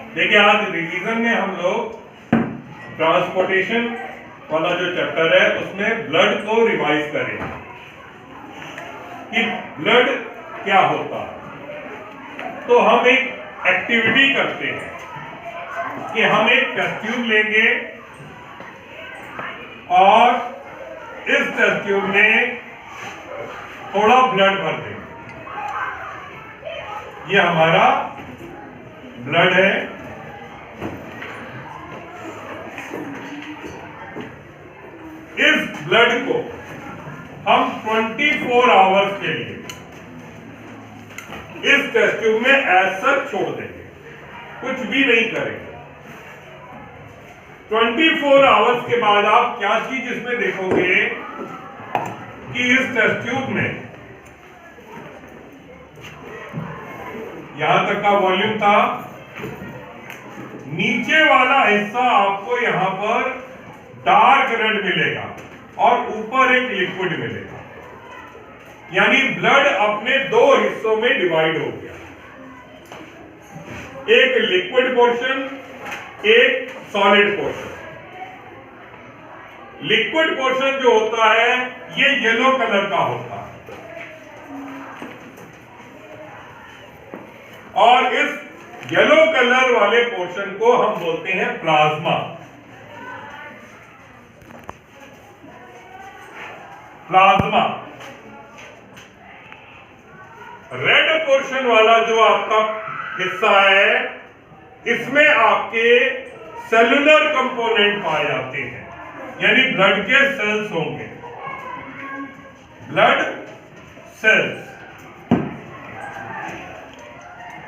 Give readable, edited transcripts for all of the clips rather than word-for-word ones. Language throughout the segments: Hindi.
देखिए आज रिवीजन में हम लोग ट्रांसपोर्टेशन वाला जो चैप्टर है उसमें ब्लड को रिवाइज करेंगे कि ब्लड क्या होता है। तो हम एक एक्टिविटी करते हैं कि हम एक टेस्ट ट्यूब लेंगे और इस टेस्ट ट्यूब में थोड़ा ब्लड भर देंगे। ये हमारा ब्लड है। इस ब्लड को हम 24 आवर्स के लिए इस टेस्ट ट्यूब में ऐसा छोड़ देंगे, कुछ भी नहीं करेंगे। 24 आवर्स के बाद आप क्या चीज इसमें देखोगे कि इस टेस्ट ट्यूब में यहां तक का वॉल्यूम था, नीचे वाला हिस्सा आपको यहां पर डार्क रेड मिलेगा और ऊपर एक लिक्विड मिलेगा। यानी ब्लड अपने दो हिस्सों में डिवाइड हो गया, एक लिक्विड पोर्शन, एक सॉलिड पोर्शन। लिक्विड पोर्शन जो होता है ये येलो कलर का होता है और इस येलो कलर वाले पोर्शन को हम बोलते हैं प्लाज्मा। प्लाज्मा रेड पोर्शन वाला जो आपका हिस्सा है, इसमें आपके सेलुलर कंपोनेंट पाए जाते हैं, यानी ब्लड के सेल्स होंगे, ब्लड सेल्स।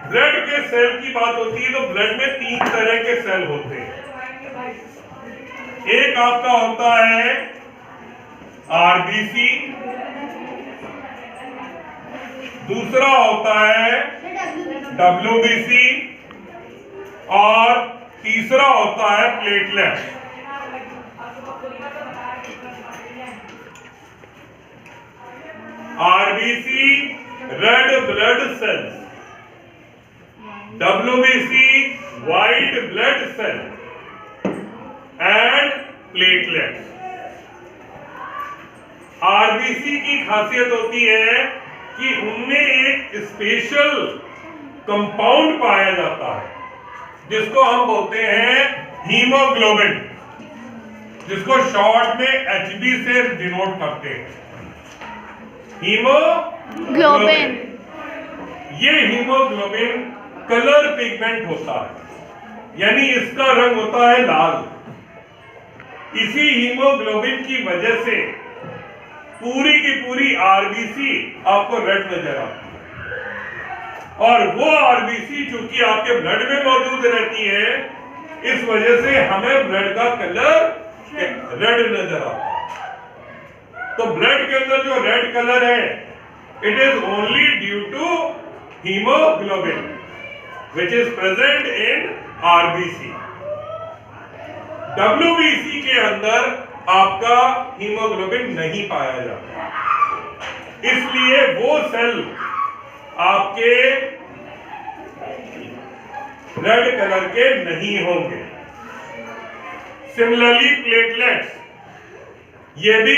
ब्लड के सेल की बात होती है तो ब्लड में 3 तरह के सेल होते हैं। एक आपका होता है आरबीसी, दूसरा होता है डब्ल्यूबीसी और तीसरा होता है platelet. RBC red blood cells, WBC white blood cell and platelets। RBC की खासियत होती है कि उनमें एक स्पेशल कंपाउंड पाया जाता है जिसको हम बोलते हैं हीमोग्लोबिन, जिसको शॉर्ट में HB से डिनोट करते हैं, हीमोग्लोबिन। ये हीमोग्लोबिन कलर पिगमेंट होता है, यानी इसका रंग होता है लाल। इसी हीमोग्लोबिन की वजह से पूरी की पूरी आरबीसी आपको रेड नजर आती है और वो आरबीसी चूंकि आपके ब्लड में मौजूद रहती है, इस वजह से हमें ब्लड का कलर रेड नजर आता है। तो ब्लड के अंदर जो रेड कलर है, it is only due to haemoglobin which is present in RBC। WBC के अंदर आपका हीमोग्लोबिन नहीं पाया जाता, इसलिए वो सेल आपके रेड कलर के नहीं होंगे। सिमिलरली प्लेटलेट्स, ये भी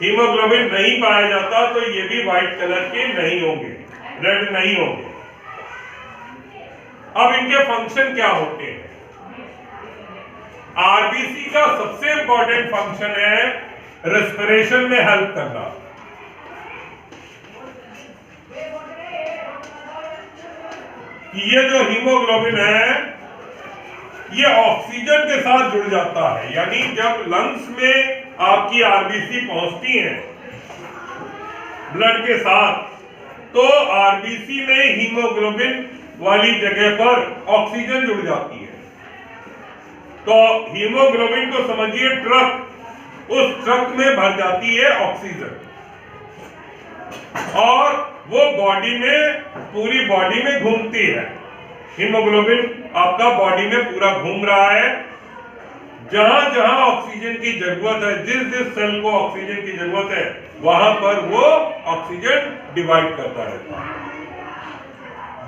हीमोग्लोबिन नहीं पाया जाता तो ये भी व्हाइट कलर के नहीं होंगे, रेड नहीं होंगे। अब इनके फंक्शन क्या होते हैं? आरबीसी का सबसे इंपॉर्टेंट फंक्शन है रेस्पिरेशन में हेल्प करना। ये जो हीमोग्लोबिन है ये ऑक्सीजन के साथ जुड़ जाता है, यानी जब लंग्स में आपकी आरबीसी पहुंचती है ब्लड के साथ, तो आरबीसी में हीमोग्लोबिन वाली जगह पर ऑक्सीजन जुड़ जाती है। तो हीमोग्लोबिन को समझिए ट्रक, उस ट्रक में भर जाती है ऑक्सीजन और वो बॉडी में, पूरी बॉडी में घूमती है। हीमोग्लोबिन आपका बॉडी में पूरा घूम रहा है, जहां जहां ऑक्सीजन की जरूरत है, जिस जिस सेल को ऑक्सीजन की जरूरत है, वहां पर वो ऑक्सीजन डिवाइड करता रहता है।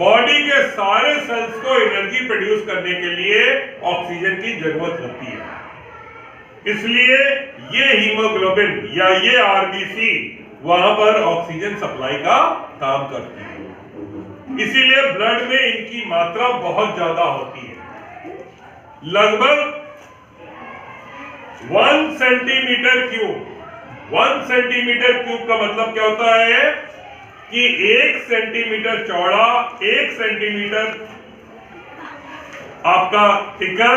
बॉडी के सारे सेल्स को एनर्जी प्रोड्यूस करने के लिए ऑक्सीजन की जरूरत होती है। इसलिए ये हीमोग्लोबिन या ये आरबीसी वहां पर ऑक्सीजन सप्लाई का काम करती है। इसीलिए ब्लड में इनकी मात्रा बहुत ज्यादा होती है। लगभग 1 सेंटीमीटर क्यूब 1 सेंटीमीटर क्यूब का मतलब क्या होता है कि 1 सेंटीमीटर चौड़ा, 1 सेंटीमीटर आपका थिकर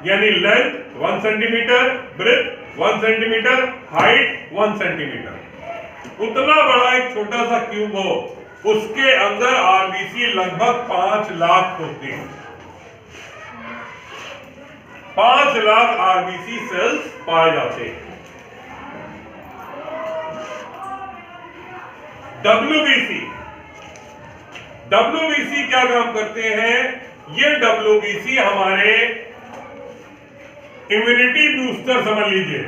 यानी length 1 centimetre, breadth 1 centimetre, height 1 centimetre, उतना बड़ा एक छोटा सा क्यूब हो, उसके अंदर आरबीसी लगभग 5 लाख होते हैं। 5 लाख आरबीसी सेल्स पाए जाते हैं। डब्ल्यूबीसी क्या काम करते हैं? ये डब्ल्यूबीसी हमारे इम्यूनिटी बूस्टर समझ लीजिए,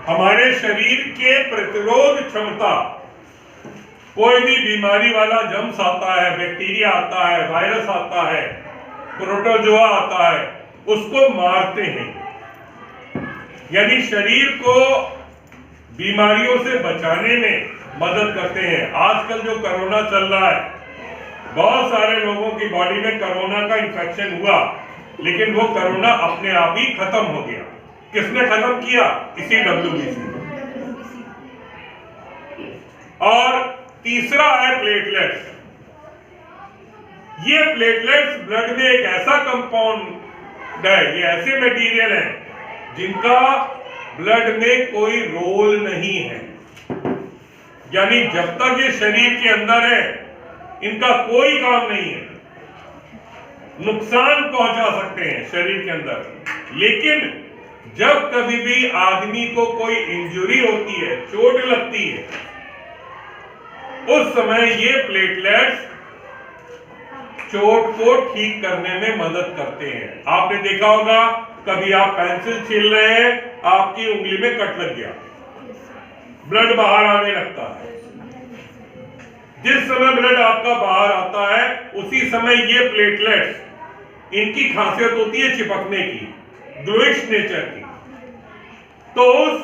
हमारे शरीर के प्रतिरोध क्षमता, कोई भी बीमारी वाला जम्स आता है, बैक्टीरिया आता है, वायरस आता है, प्रोटोजोआ आता है, उसको मारते हैं, यानी शरीर को बीमारियों से बचाने में मदद करते हैं। आजकल जो कोरोना चल रहा है, बहुत सारे लोगों की बॉडी में कोरोना का इंफेक्शन हुआ, लेकिन वो कोरोना अपने आप ही खत्म हो गया। किसने खत्म किया? इसी डब्ल्यूबीसी। और तीसरा है प्लेटलेट्स। ये प्लेटलेट्स ब्लड में एक ऐसा कंपाउंड है, ये ऐसे मटेरियल है जिनका ब्लड में कोई रोल नहीं है, यानी जब तक ये शरीर के अंदर है इनका कोई काम नहीं है, नुकसान पहुंचा सकते हैं शरीर के अंदर। लेकिन जब कभी भी आदमी को कोई इंजरी होती है, चोट लगती है, उस समय ये प्लेटलेट्स चोट को ठीक करने में मदद करते हैं। आपने देखा होगा, कभी आप पेंसिल छील रहे हैं, आपकी उंगली में कट लग गया, ब्लड बाहर आने लगता है। जिस समय ब्लड आपका बाहर आता है, उसी समय ये प्लेटलेट्स, इनकी खासियत होती है चिपकने की, ग्लूइश नेचर की, तो उस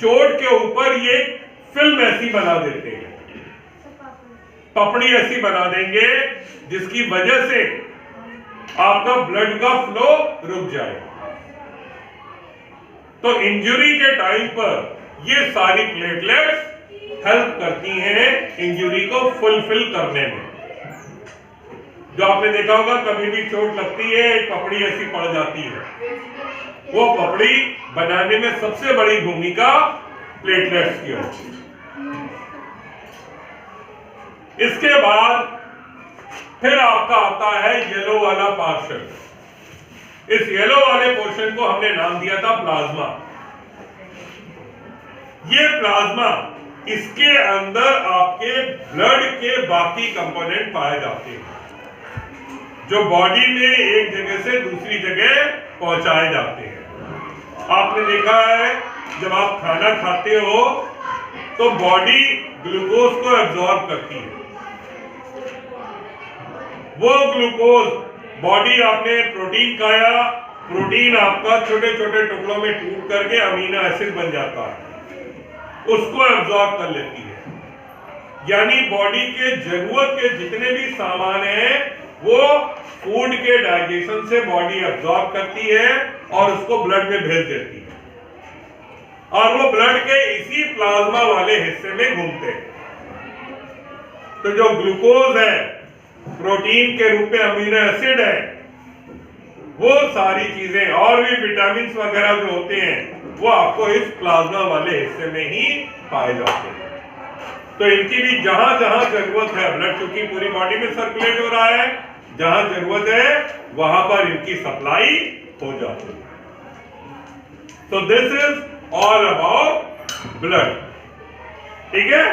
चोट के ऊपर ये फिल्म ऐसी बना देते हैं, पपड़ी ऐसी बना देंगे, जिसकी वजह से आपका ब्लड का फ्लो रुक जाए। तो इंजरी के टाइम पर ये सारी प्लेटलेट्स हेल्प करती हैं इंजरी को फुलफिल करने में। जो आपने देखा होगा, कभी भी चोट लगती है, एक पपड़ी ऐसी पड़ जाती है, वो पपड़ी बनाने में सबसे बड़ी भूमिका प्लेटलेट्स की होती है। इसके बाद फिर आपका आता है येलो वाला पोर्शन। इस येलो वाले पोर्शन को हमने नाम दिया था प्लाज्मा। ये प्लाज्मा, इसके अंदर आपके ब्लड के बाकी कंपोनेंट पाए जाते हैं, जो बॉडी में एक जगह से दूसरी जगह पहुंचाए जाते हैं। आपने देखा है, जब आप खाना खाते हो तो बॉडी ग्लूकोज को एब्जॉर्ब करती है। वो ग्लूकोज बॉडी, आपने प्रोटीन खाया, प्रोटीन आपका छोटे छोटे टुकड़ों में टूट करके अमीनो एसिड बन जाता है, उसको एब्जॉर्ब कर लेती है। यानी बॉडी के जरूरत के जितने भी सामान हैं, वो फूड के डाइजेशन से बॉडी एब्जॉर्ब करती है और उसको ब्लड में भेज देती है, और वो ब्लड के इसी प्लाज्मा वाले हिस्से में घूमते हैं। तो जो ग्लूकोज है, प्रोटीन के रूप में अमीनो एसिड है, वो सारी चीजें और भी विटामिन वगैरह जो होते हैं, वो आपको इस प्लाज्मा वाले हिस्से में ही पाए जाते हैं। तो इनकी भी जहां जहां जरूरत है, ब्लड चूंकि पूरी बॉडी में सर्कुलेट हो रहा है, जहां जरूरत है वहां पर इनकी सप्लाई हो जाती है। तो this is all about blood. ठीक है।